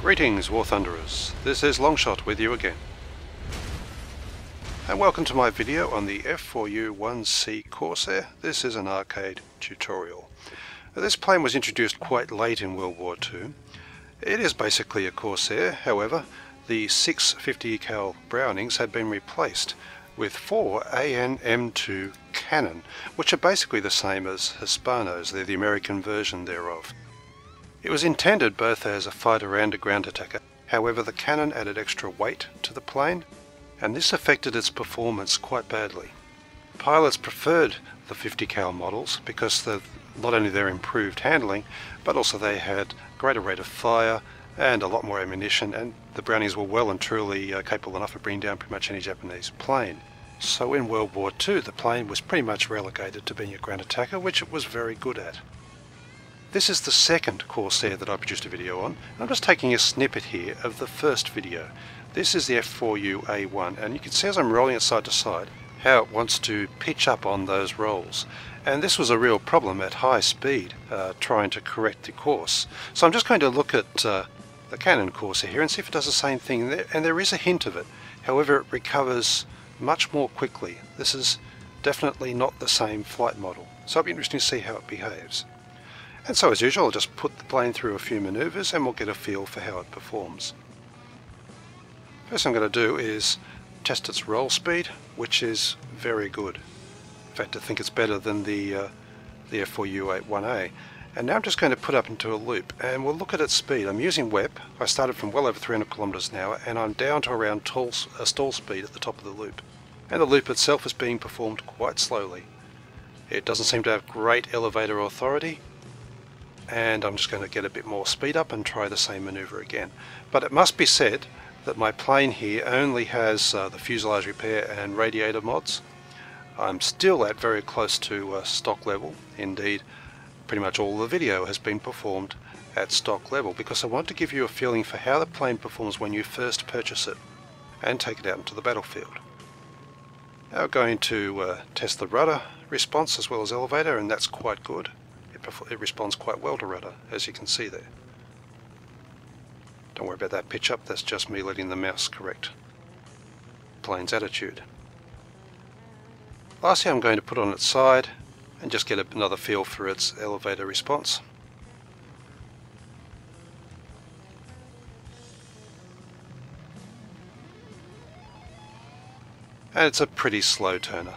Greetings, War Thunderers. This is Longshot with you again. And welcome to my video on the F4U 1C Corsair. This is an arcade tutorial. This plane was introduced quite late in World War II. It is basically a Corsair, however, the 650 cal Brownings had been replaced with 4 AN-M2 cannon, which are basically the same as Hispanos. They're the American version thereof. It was intended both as a fighter and a ground attacker. However, the cannon added extra weight to the plane, and this affected its performance quite badly. Pilots preferred the 50 cal models because not only their improved handling, but also they had greater rate of fire and a lot more ammunition, and the Brownings were well and truly capable enough of bringing down pretty much any Japanese plane. So in World War II, the plane was pretty much relegated to being a ground attacker, which it was very good at. This is the second Corsair that I produced a video on. I'm just taking a snippet here of the first video. This is the F4U A1, and you can see as I'm rolling it side to side how it wants to pitch up on those rolls. And this was a real problem at high speed, trying to correct the course. So I'm just going to look at the Canon Corsair here and see if it does the same thing. And there is a hint of it. However, it recovers much more quickly. This is definitely not the same flight model. So it'll be interesting to see how it behaves. And so as usual, I'll just put the plane through a few maneuvers and we'll get a feel for how it performs. First thing I'm going to do is test its roll speed, which is very good. In fact, I think it's better than the F4U 1A. And now I'm just going to put up into a loop and we'll look at its speed. I'm using WEP. I started from well over 300 kilometers an hour and I'm down to around stall speed at the top of the loop. And the loop itself is being performed quite slowly. It doesn't seem to have great elevator authority, and I'm just going to get a bit more speed up and try the same maneuver again. But it must be said that my plane here only has the fuselage repair and radiator mods. I'm still at very close to stock level. Indeed, pretty much all the video has been performed at stock level because I want to give you a feeling for how the plane performs when you first purchase it and take it out into the battlefield. Now we're going to test the rudder response as well as elevator, and that's quite good. It responds quite well to rudder, as you can see there. Don't worry about that pitch up, that's just me letting the mouse correct plane's attitude. Lastly, I'm going to put on its side and just get another feel for its elevator response. And it's a pretty slow turner,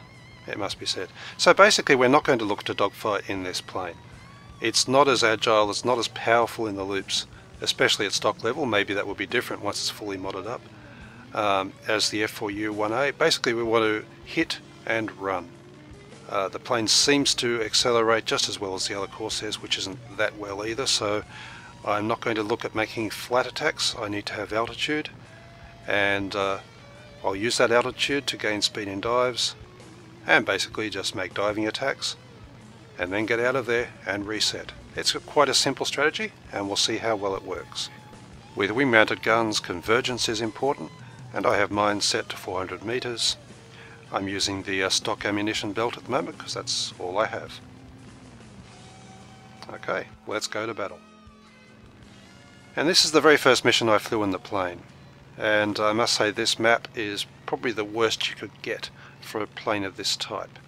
it must be said. So basically we're not going to look to dogfight in this plane. It's not as agile, it's not as powerful in the loops, especially at stock level. Maybe that will be different once it's fully modded up, as the F4U 1A. Basically we want to hit and run. The plane seems to accelerate just as well as the other Corsairs, which isn't that well either, so I'm not going to look at making flat attacks. I need to have altitude, and I'll use that altitude to gain speed in dives, and basically just make diving attacks, and then get out of there and reset. It's quite a simple strategy, and we'll see how well it works. With wing-mounted guns, convergence is important, and I have mine set to 400 meters. I'm using the stock ammunition belt at the moment because that's all I have. Okay, let's go to battle. And this is the very first mission I flew in the plane, and I must say this map is probably the worst you could get for a plane of this type.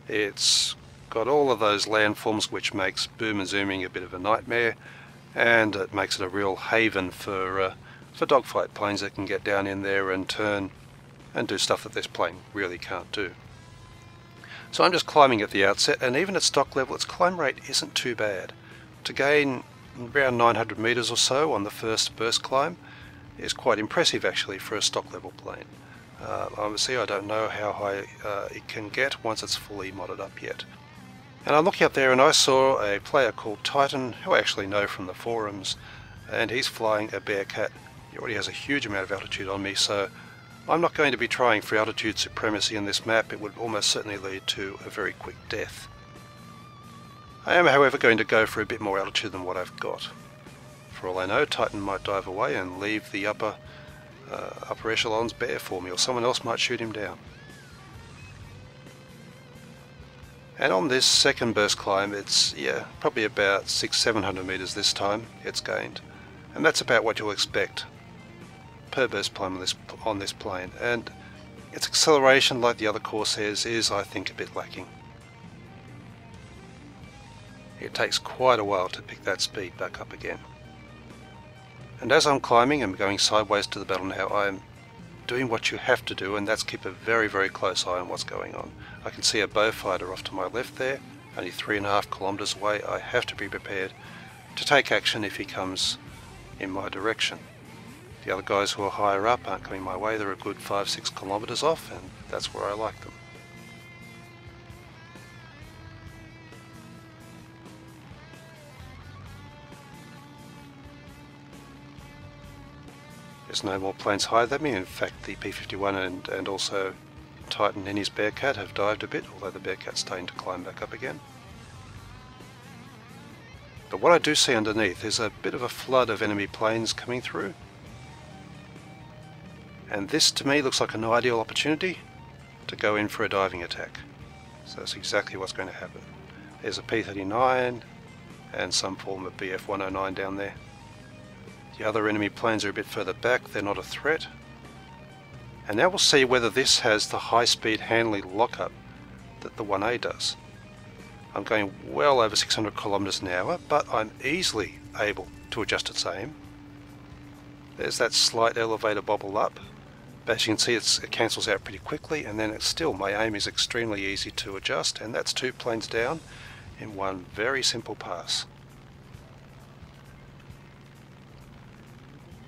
It's got all of those landforms, which makes boom and zooming a bit of a nightmare, and it makes it a real haven for dogfight planes that can get down in there and turn and do stuff that this plane really can't do. So I'm just climbing at the outset, and even at stock level its climb rate isn't too bad. To gain around 900 meters or so on the first burst climb is quite impressive actually for a stock level plane. Obviously I don't know how high it can get once it's fully modded up yet. And I'm looking up there and I saw a player called Titan, who I actually know from the forums, and he's flying a Bearcat. He already has a huge amount of altitude on me, so I'm not going to be trying for altitude supremacy in this map. It would almost certainly lead to a very quick death. I am, however, going to go for a bit more altitude than what I've got. For all I know, Titan might dive away and leave the upper echelons bare for me, or someone else might shoot him down. And on this second burst climb, it's probably about 600-700 meters this time it's gained. And that's about what you'll expect per burst plane on this plane, and its acceleration, like the other Corsairs, is, I think, a bit lacking. It takes quite a while to pick that speed back up again. And as I'm climbing and going sideways to the battle now, I'm doing what you have to do, and that's keep a very, very close eye on what's going on. I can see a Beaufighter off to my left there, only 3.5 kilometers away. I have to be prepared to take action if he comes in my direction. The other guys who are higher up aren't coming my way. They're a good 5-6 kilometers off, and that's where I like them. There's no more planes higher than me. In fact, the P-51 and also Titan and his Bearcat have dived a bit, although the Bearcat's starting to climb back up again. But what I do see underneath is a bit of a flood of enemy planes coming through. And this to me looks like an ideal opportunity to go in for a diving attack. So that's exactly what's going to happen. There's a P-39 and some form of Bf-109 down there. The other enemy planes are a bit further back, they're not a threat. And now we'll see whether this has the high-speed handling lockup that the 1A does. I'm going well over 600 kilometers an hour, but I'm easily able to adjust its aim. There's that slight elevator bobble up, but as you can see it cancels out pretty quickly, and then it's still, my aim is extremely easy to adjust, and that's 2 planes down in one very simple pass.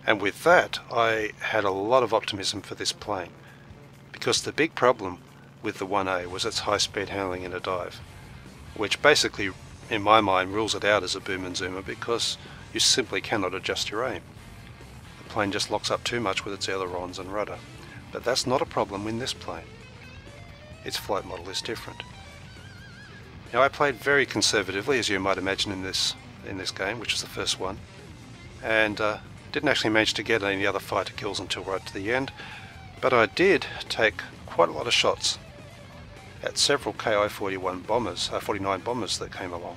And with that, I had a lot of optimism for this plane, because the big problem with the 1A was its high-speed handling in a dive, which basically, in my mind, rules it out as a boom and zoomer because you simply cannot adjust your aim. The plane just locks up too much with its ailerons and rudder. But that's not a problem in this plane. Its flight model is different. Now, I played very conservatively, as you might imagine, in this game, which is the first one, and didn't actually manage to get any other fighter kills until right to the end, but I did take quite a lot of shots at several Ki-49 bombers that came along,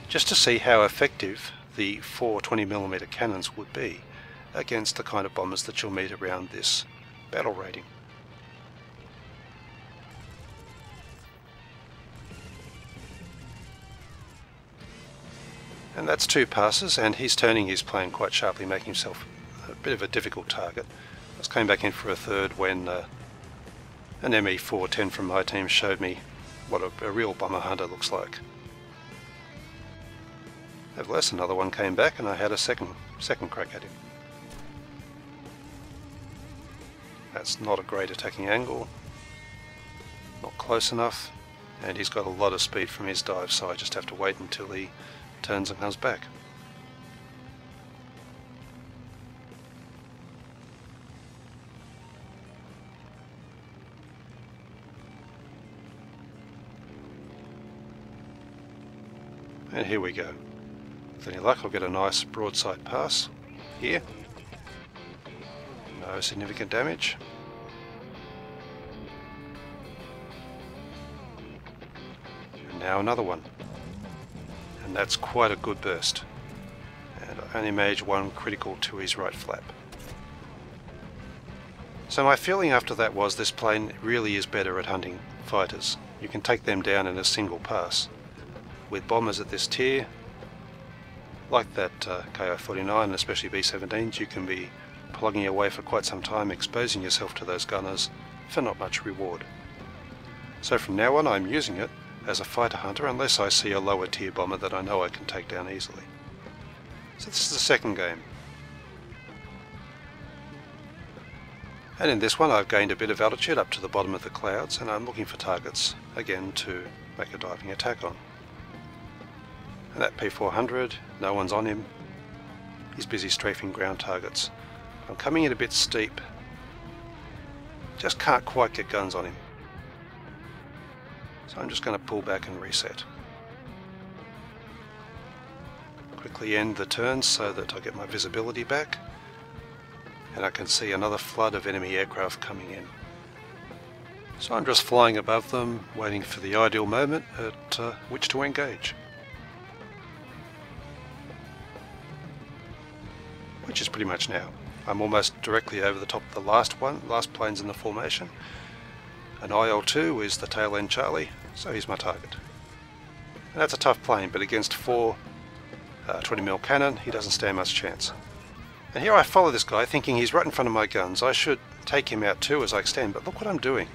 just to see how effective the 4 20mm cannons would be against the kind of bombers that you'll meet around this battle rating. And that's 2 passes, and he's turning his plane quite sharply, making himself a bit of a difficult target. I just came back in for a third when an ME-410 from my team showed me what a real bomber hunter looks like. Nevertheless, another one came back and I had a second crack at him. That's not a great attacking angle, not close enough, and he's got a lot of speed from his dive, so I just have to wait until he turns and comes back. And here we go. With any luck, I'll get a nice broadside pass here. No significant damage. And now another one. And that's quite a good burst. And I only managed 1 critical to his right flap. So my feeling after that was this plane really is better at hunting fighters. You can take them down in a single pass. With bombers at this tier, like that Ki-49 and especially B-17s, you can be plugging away for quite some time, exposing yourself to those gunners for not much reward. So from now on I'm using it as a fighter hunter unless I see a lower tier bomber that I know I can take down easily. So this is the second game. And in this one I've gained a bit of altitude up to the bottom of the clouds, and I'm looking for targets again to make a diving attack on. And that P-400, no one's on him. He's busy strafing ground targets. I'm coming in a bit steep. Just can't quite get guns on him. So I'm just going to pull back and reset. Quickly end the turn so that I get my visibility back. And I can see another flood of enemy aircraft coming in. So I'm just flying above them, waiting for the ideal moment at which to engage. which is pretty much now. I'm almost directly over the top of the last plane's in the formation. An IL-2 is the tail end Charlie, so he's my target. And that's a tough plane, but against 4 20mm cannon, he doesn't stand much chance. And here I follow this guy, thinking he's right in front of my guns. I should take him out too as I extend, but look what I'm doing.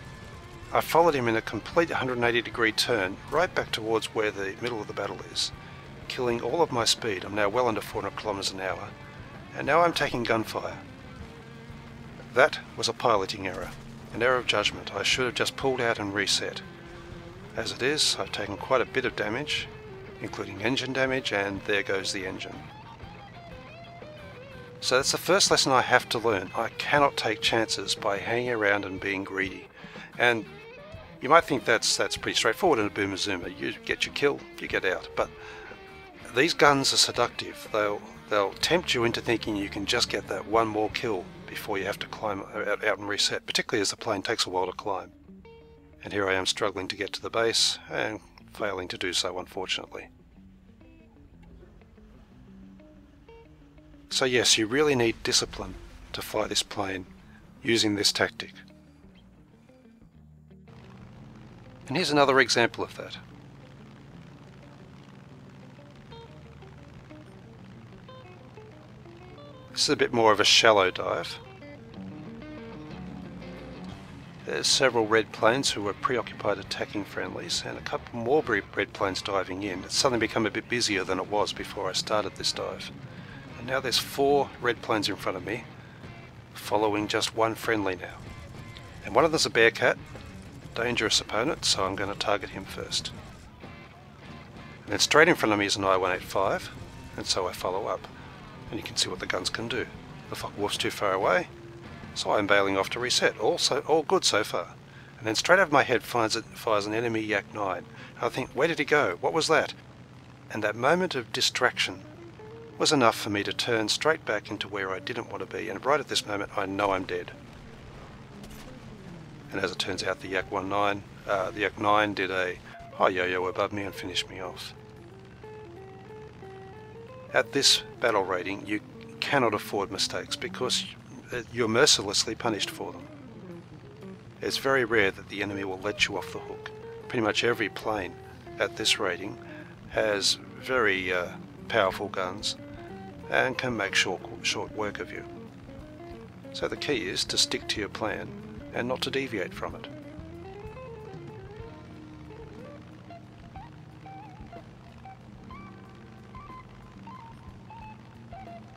I followed him in a complete 180-degree turn, right back towards where the middle of the battle is, killing all of my speed. I'm now well under 400 kilometers an hour, and now I'm taking gunfire. That was a piloting error, an error of judgment. I should have just pulled out and reset. As it is, I've taken quite a bit of damage, including engine damage, and there goes the engine. So that's the first lesson I have to learn. I cannot take chances by hanging around and being greedy. And you might think that's pretty straightforward in a Boomer Zoomer. You get your kill, you get out. But these guns are seductive. They'll tempt you into thinking you can just get that one more kill before you have to climb out and reset, particularly as the plane takes a while to climb. And here I am struggling to get to the base and failing to do so, unfortunately. So yes, you really need discipline to fly this plane using this tactic. And here's another example of that. This is a bit more of a shallow dive. There's several red planes who were preoccupied attacking friendlies, and a couple more red planes diving in. It's suddenly become a bit busier than it was before I started this dive. And now there's 4 red planes in front of me, following just one friendly now. And one of them's a Bearcat, dangerous opponent, so I'm going to target him first. And then straight in front of me is an I-185, and so I follow up. And you can see what the guns can do. The Focke-Wulf's too far away, so I'm bailing off to reset. All good so far. And then straight over my head fires an enemy Yak-9. And I think, where did he go? What was that? And that moment of distraction was enough for me to turn straight back into where I didn't want to be. And right at this moment, I know I'm dead. And as it turns out, the Yak-9 did a high yo-yo above me and finished me off. At this battle rating, you cannot afford mistakes because you're mercilessly punished for them. It's very rare that the enemy will let you off the hook. Pretty much every plane at this rating has very powerful guns and can make short work of you. So the key is to stick to your plan and not to deviate from it.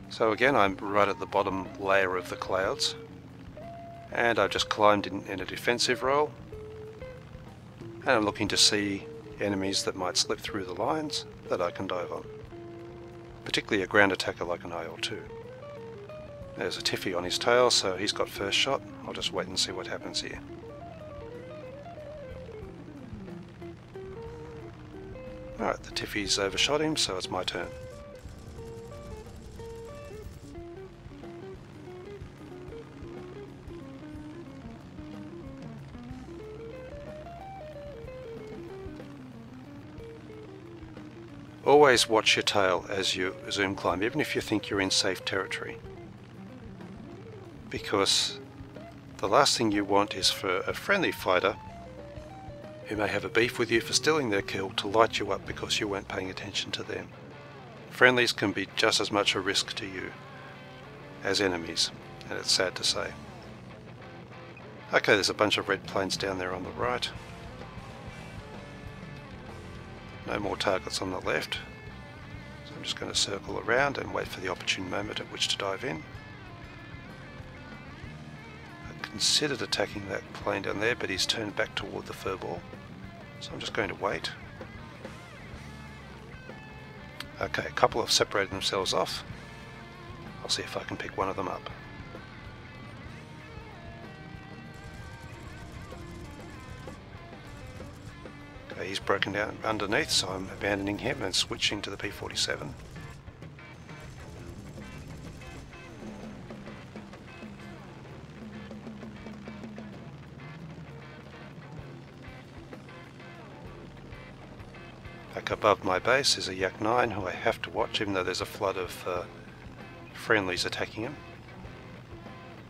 So again, I'm right at the bottom layer of the clouds, and I've just climbed in a defensive role, and I'm looking to see enemies that might slip through the lines that I can dive on, particularly a ground attacker like an IL-2. There's a Tiffy on his tail, so he's got first shot. I'll just wait and see what happens here. Alright, the Tiffy's overshot him, so it's my turn. Always watch your tail as you zoom climb, even if you think you're in safe territory. Because the last thing you want is for a friendly fighter who may have a beef with you for stealing their kill to light you up because you weren't paying attention to them. Friendlies can be just as much a risk to you as enemies, and it's sad to say. Okay, there's a bunch of red planes down there on the right. No more targets on the left, so I'm just going to circle around and wait for the opportune moment at which to dive in. I considered attacking that plane down there, but he's turned back toward the furball, so I'm just going to wait. Okay, a couple have separated themselves off. I'll see if I can pick one of them up. He's broken down underneath, so I'm abandoning him and switching to the P-47. Back above my base is a Yak-9 who I have to watch, even though there's a flood of friendlies attacking him.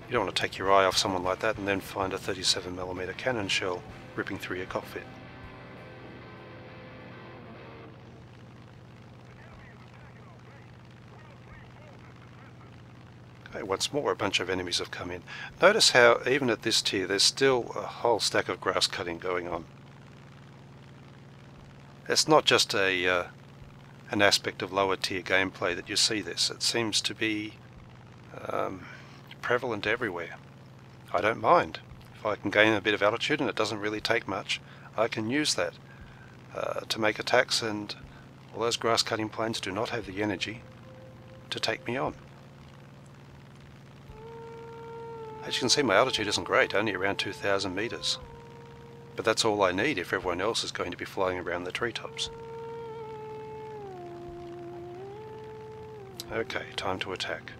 You don't want to take your eye off someone like that and then find a 37mm cannon shell ripping through your cockpit. Okay, once more a bunch of enemies have come in. Notice how even at this tier there's still a whole stack of grass cutting going on. It's not just an aspect of lower tier gameplay that you see this. It seems to be prevalent everywhere. I don't mind. If I can gain a bit of altitude, and it doesn't really take much, I can use that to make attacks, and all those grass cutting planes do not have the energy to take me on. As you can see, my altitude isn't great, only around 2,000 meters. But that's all I need if everyone else is going to be flying around the treetops. Okay, time to attack.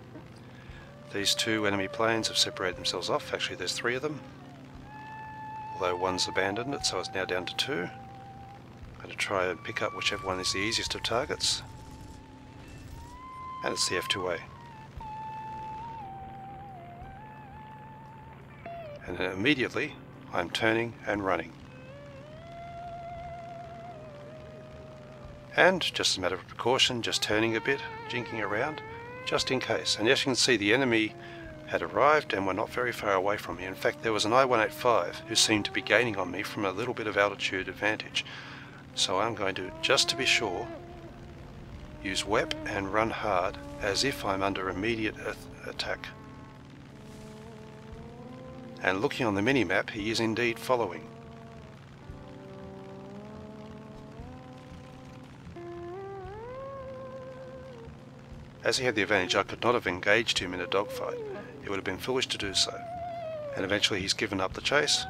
These two enemy planes have separated themselves off. Actually, there's 3 of them. Although one's abandoned it, so it's now down to 2. I'm going to try and pick up whichever one is the easiest of targets. And it's the F4U. And then immediately I'm turning and running. And just as a matter of precaution, just turning a bit, jinking around, just in case. And as you can see, the enemy had arrived and were not very far away from me. In fact, there was an I-185 who seemed to be gaining on me from a little bit of altitude advantage. So I'm going to, just to be sure, use WEP and run hard as if I'm under immediate attack. And looking on the mini-map, he is indeed following. As he had the advantage, I could not have engaged him in a dogfight. It would have been foolish to do so. And eventually he's given up the chase,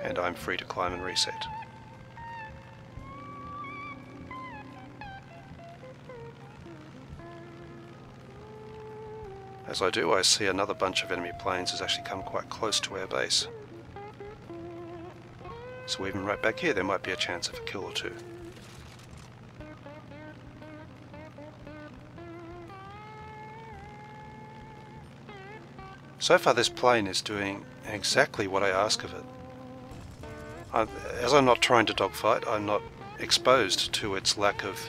and I'm free to climb and reset. As I do, I see another bunch of enemy planes has actually come quite close to our base. So even right back here there might be a chance of a kill or two. So far this plane is doing exactly what I ask of it. As I'm not trying to dogfight, I'm not exposed to its lack of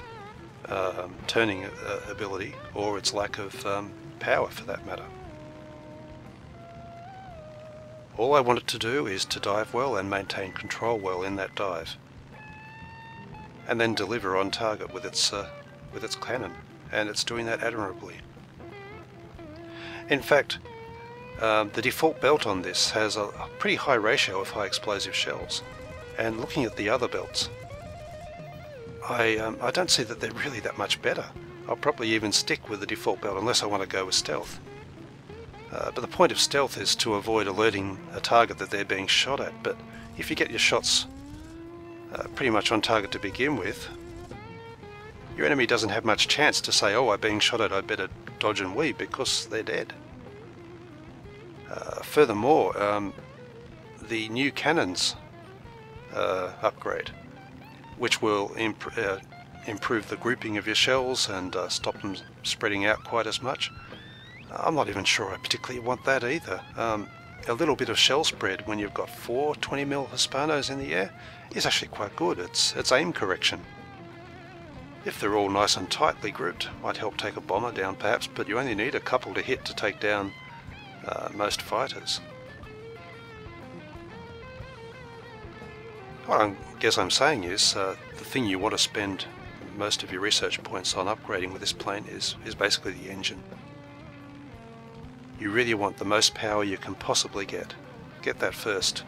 turning ability or its lack of power for that matter. All I want it to do is to dive well and maintain control well in that dive, and then deliver on target with its cannon, and it's doing that admirably. In fact, the default belt on this has a pretty high ratio of high explosive shells, and looking at the other belts, I don't see that they're really that much better. I'll probably even stick with the default belt unless I want to go with stealth. But the point of stealth is to avoid alerting a target that they're being shot at. But if you get your shots pretty much on target to begin with, your enemy doesn't have much chance to say, oh, I'm being shot at, I better dodge and weave, because they're dead. Furthermore, the new cannons upgrade, which will improve the grouping of your shells and stop them spreading out quite as much. I'm not even sure I particularly want that either. A little bit of shell spread when you've got 4 20mm Hispanos in the air is actually quite good. It's aim correction. If they're all nice and tightly grouped, might help take a bomber down perhaps, but you only need a couple to hit to take down most fighters. What I guess I'm saying is the thing you want to spend most of your research points on upgrading with this plane is basically the engine. You really want the most power you can possibly get. Get that first,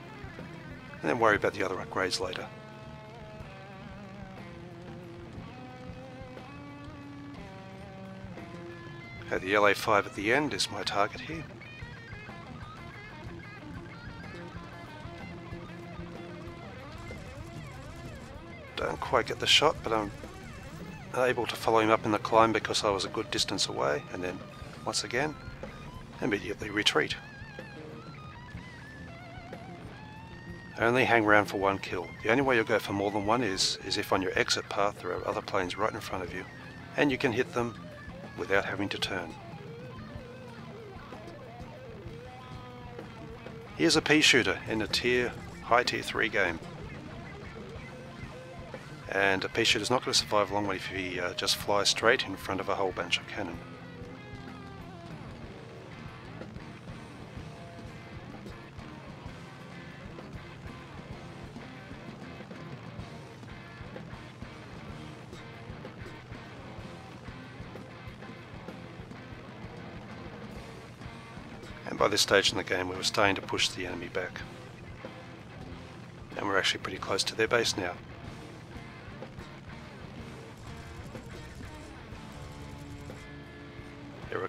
and then worry about the other upgrades later. Okay, the LA5 at the end is my target here. Don't quite get the shot, but I'm able to follow him up in the climb because I was a good distance away, and then once again immediately retreat. Only hang around for one kill. The only way you'll go for more than one is if on your exit path there are other planes right in front of you and you can hit them without having to turn. Here's a pea shooter in a high tier 3 game. And a pea shooter's not going to survive long if he just flies straight in front of a whole bunch of cannon. And by this stage in the game we were starting to push the enemy back. And we're actually pretty close to their base now.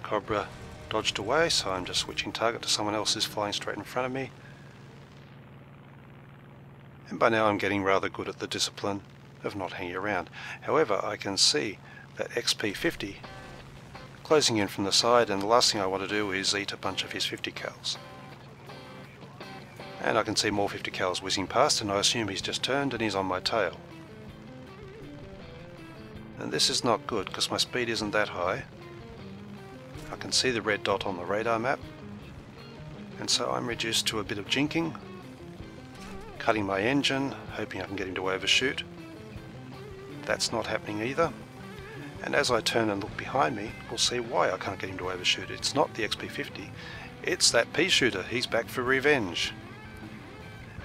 Cobra dodged away, so I'm just switching target to someone else who's flying straight in front of me. And by now I'm getting rather good at the discipline of not hanging around. However, I can see that XP50 closing in from the side, and the last thing I want to do is eat a bunch of his 50 cals. And I can see more 50 cals whizzing past, and I assume he's just turned and he's on my tail. And this is not good because my speed isn't that high. I can see the red dot on the radar map, and so I'm reduced to a bit of jinking, cutting my engine, hoping I can get him to overshoot. That's not happening either, and as I turn and look behind me, we'll see why I can't get him to overshoot. It's not the XP50, it's that pea shooter. He's back for revenge,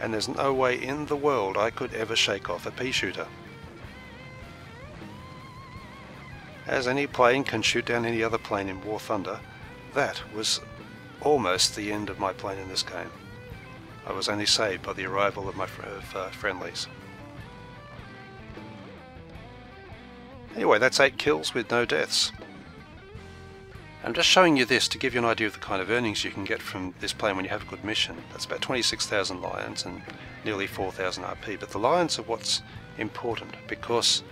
and there's no way in the world I could ever shake off a pea shooter. As any plane can shoot down any other plane in War Thunder, that was almost the end of my plane in this game. I was only saved by the arrival of my friendlies. Anyway, that's 8 kills with no deaths. I'm just showing you this to give you an idea of the kind of earnings you can get from this plane when you have a good mission. That's about 26,000 lions and nearly 4,000 RP, but the lions are what's important, because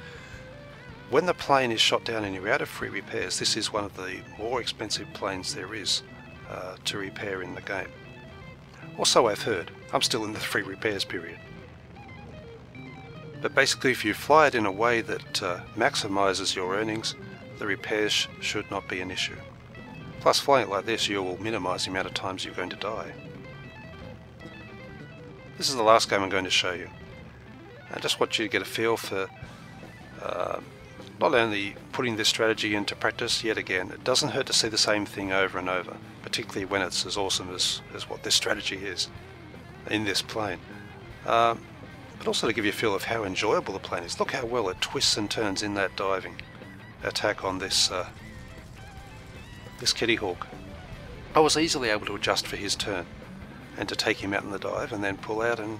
when the plane is shot down and you're out of free repairs, this is one of the more expensive planes there is to repair in the game. Or so I've heard. I'm still in the free repairs period. But basically, if you fly it in a way that maximizes your earnings, the repairs should not be an issue. Plus, flying it like this, you will minimize the amount of times you're going to die. This is the last game I'm going to show you. I just want you to get a feel for not only putting this strategy into practice yet again. It doesn't hurt to see the same thing over and over, particularly when it's as awesome as what this strategy is in this plane. But also to give you a feel of how enjoyable the plane is. Look how well it twists and turns in that diving attack on this this Kitty Hawk. I was easily able to adjust for his turn and to take him out in the dive and then pull out, and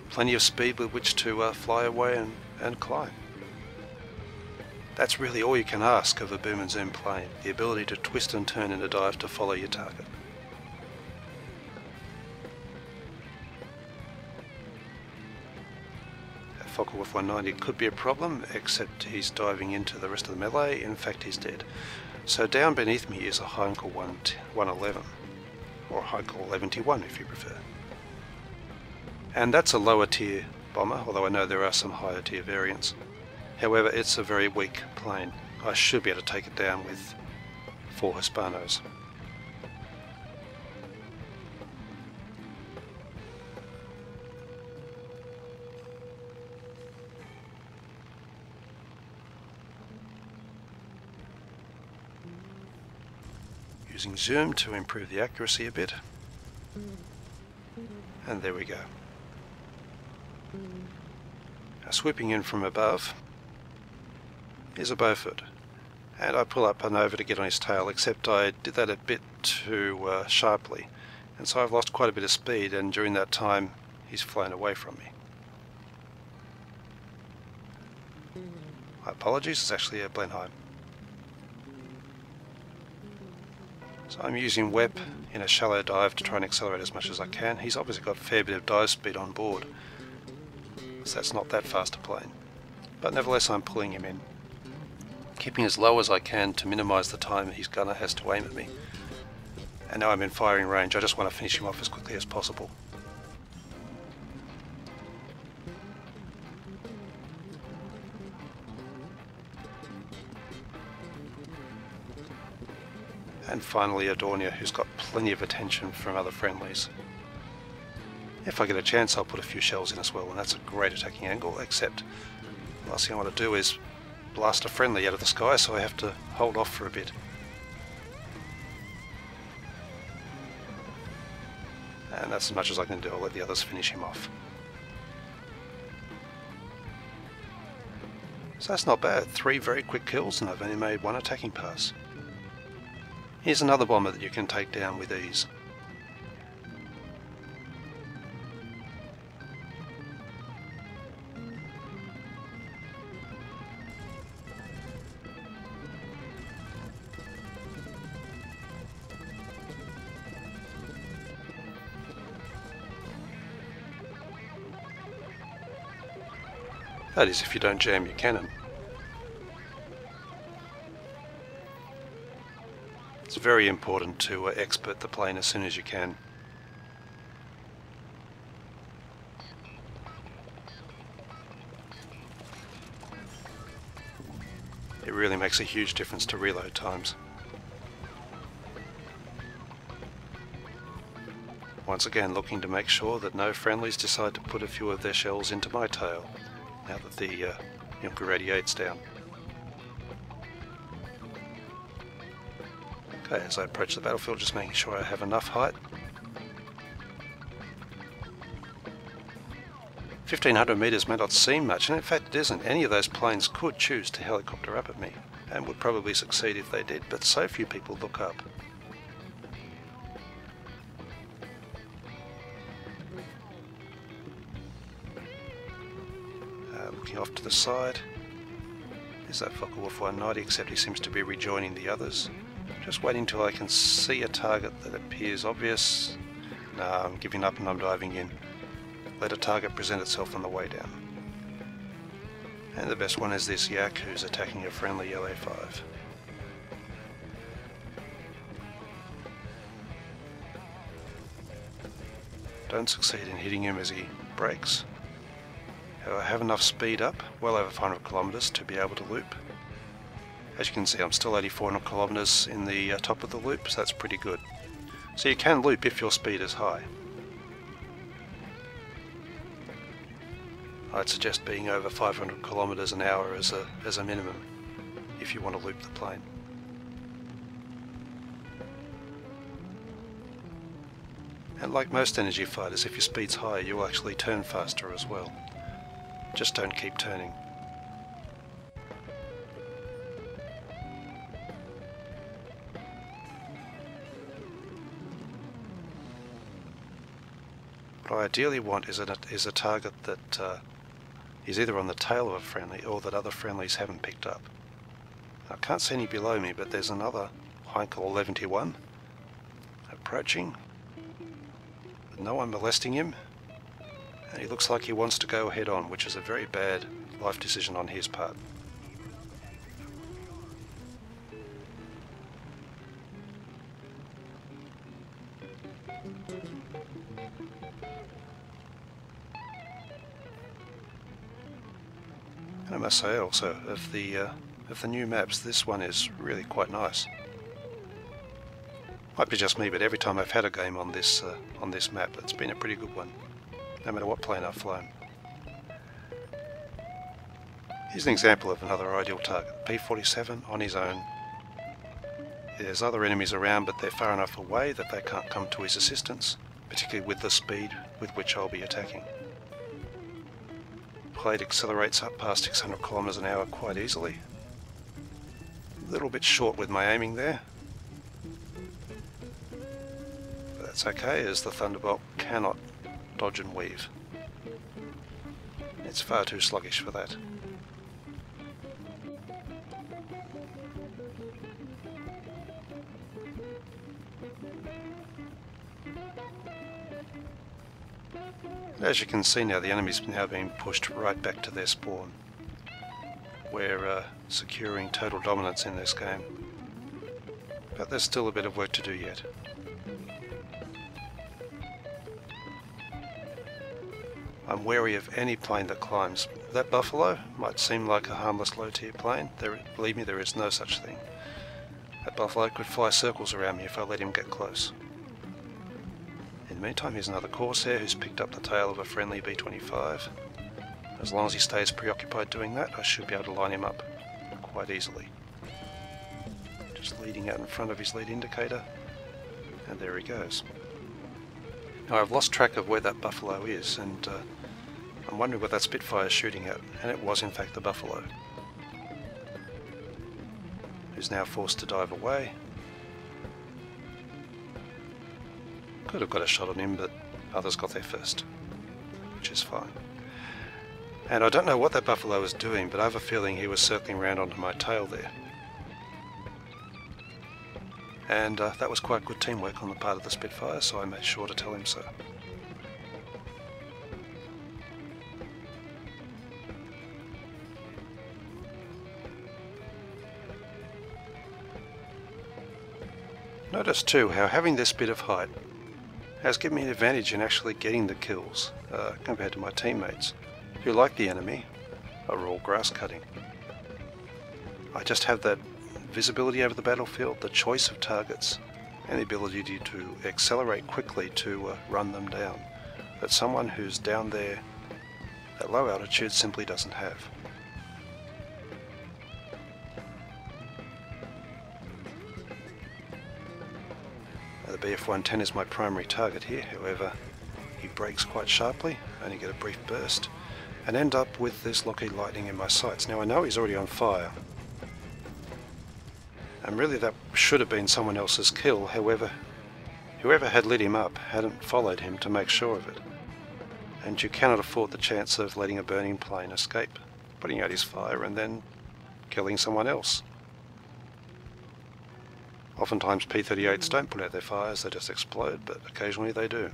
plenty of speed with which to fly away and climb. That's really all you can ask of a boom and zoom plane, the ability to twist and turn in a dive to follow your target. That Focke-Wulf 190 could be a problem, except he's diving into the rest of the melee. In fact, he's dead. So down beneath me is a Heinkel 111, or Heinkel 11T1 if you prefer. And that's a lower tier bomber, although I know there are some higher tier variants. However, it's a very weak plane. I should be able to take it down with 4 Hispanos. Using zoom to improve the accuracy a bit. And there we go. Now, swooping in from above is a Beaufort, and I pull up and over to get on his tail, except I did that a bit too sharply, and so I've lost quite a bit of speed, and during that time he's flown away from me. My apologies, it's actually a Blenheim. So I'm using Web in a shallow dive to try and accelerate as much as I can. He's obviously got a fair bit of dive speed on board, so that's not that fast a plane, but nevertheless I'm pulling him in, keeping as low as I can to minimize the time his gunner has to aim at me. And now I'm in firing range. I just want to finish him off as quickly as possible. And finally a Dornier, who's got plenty of attention from other friendlies. If I get a chance, I'll put a few shells in as well, and that's a great attacking angle, except the last thing I want to do is blast a friendly out of the sky, so I have to hold off for a bit. And that's as much as I can do. I'll let the others finish him off. So that's not bad. 3 very quick kills, and I've only made 1 attacking pass. Here's another bomber that you can take down with ease. That is, if you don't jam your cannon. It's very important to expert the plane as soon as you can. It really makes a huge difference to reload times. Once again, looking to make sure that no friendlies decide to put a few of their shells into my tail, now that the Yunker 88's down. Okay, as I approach the battlefield, just making sure I have enough height. 1500 metres may not seem much, and in fact it isn't. Any of those planes could choose to helicopter up at me, and would probably succeed if they did, but so few people look up. Looking off to the side, there's that Focke-Wulf 190, except he seems to be rejoining the others. Just waiting until I can see a target that appears obvious. No, I'm giving up and I'm diving in. Let a target present itself on the way down. And the best one is this Yak, who's attacking a friendly LA-5. Don't succeed in hitting him as he brakes. I have enough speed up, well over 500 kilometers, to be able to loop. As you can see, I'm still 8400 kilometers in the top of the loop, so that's pretty good. So you can loop if your speed is high. I'd suggest being over 500 kilometers an hour as a minimum if you want to loop the plane. And like most energy fighters, if your speed's higher, you'll actually turn faster as well. Just don't keep turning. What I ideally want is a target that is either on the tail of a friendly or that other friendlies haven't picked up. I can't see any below me, but there's another Heinkel 1121 approaching. No one molesting him. And he looks like he wants to go head on, which is a very bad life decision on his part. And I must say also, of the new maps, this one is really quite nice. Might be just me, but every time I've had a game on this map, it's been a pretty good one, no matter what plane I've flown. Here's an example of another ideal target. P-47 on his own. There's other enemies around, but they're far enough away that they can't come to his assistance, particularly with the speed with which I'll be attacking. Plane accelerates up past 600 kilometers an hour quite easily. A little bit short with my aiming there. But that's okay, as the Thunderbolt cannot dodge and weave. It's far too sluggish for that. As you can see now, the enemy's now being pushed right back to their spawn. We're securing total dominance in this game, but there's still a bit of work to do yet. I'm wary of any plane that climbs. That Buffalo might seem like a harmless low-tier plane. Believe me, there is no such thing. That Buffalo could fly circles around me if I let him get close. In meantime, here's another Corsair who's picked up the tail of a friendly B-25. As long as he stays preoccupied doing that, I should be able to line him up quite easily. Just leading out in front of his lead indicator, and there he goes. Now I've lost track of where that Buffalo is, and I'm wondering what that Spitfire is shooting at, and it was in fact the Buffalo, who's now forced to dive away. Could have got a shot on him, but others got there first, which is fine. And I don't know what that Buffalo was doing, but I have a feeling he was circling around onto my tail there. And that was quite good teamwork on the part of the Spitfire, so I made sure to tell him so. Notice too how having this bit of height has given me an advantage in actually getting the kills compared to my teammates, who, like the enemy, are all grass cutting. I just have that visibility over the battlefield, the choice of targets, and the ability to accelerate quickly to run them down, that someone who's down there at low altitude simply doesn't have. The BF-110 is my primary target here, however he brakes quite sharply, only get a brief burst, and end up with this Lockheed Lightning in my sights. Now I know he's already on fire, and really that should have been someone else's kill, however whoever had lit him up hadn't followed him to make sure of it, and you cannot afford the chance of letting a burning plane escape, putting out his fire and then killing someone else. Oftentimes P-38s don't put out their fires, they just explode, but occasionally they do.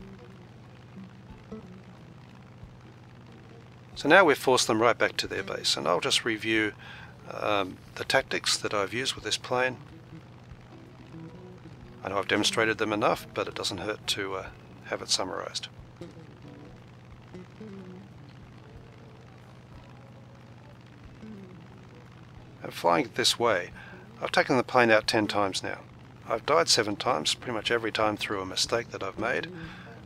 So now we've forced them right back to their base, and I'll just review the tactics that I've used with this plane. I know I've demonstrated them enough, but it doesn't hurt to have it summarized. And flying it this way, I've taken the plane out 10 times now. I've died 7 times, pretty much every time through a mistake that I've made,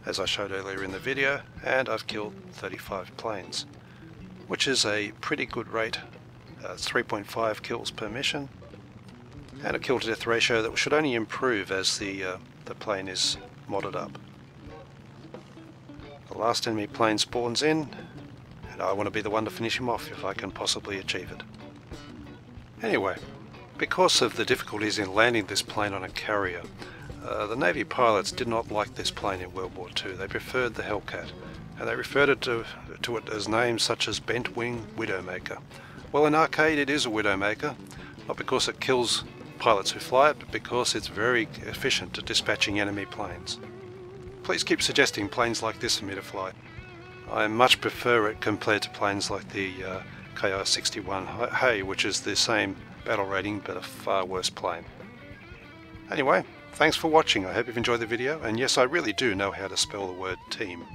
as I showed earlier in the video, and I've killed 35 planes, which is a pretty good rate. 3.5 kills per mission, and a kill to death ratio that should only improve as the plane is modded up. The last enemy plane spawns in, and I want to be the one to finish him off if I can possibly achieve it. Anyway, because of the difficulties in landing this plane on a carrier, the Navy pilots did not like this plane in World War II. They preferred the Hellcat, and they referred to it as names such as Bent Wing Widowmaker. Well, in arcade it is a Widowmaker, not because it kills pilots who fly it, but because it's very efficient at dispatching enemy planes. Please keep suggesting planes like this for me to fly. I much prefer it compared to planes like the KI-61 Hay, which is the same battle rating but a far worse plane. Anyway, thanks for watching. I hope you've enjoyed the video, and yes, I really do know how to spell the word team.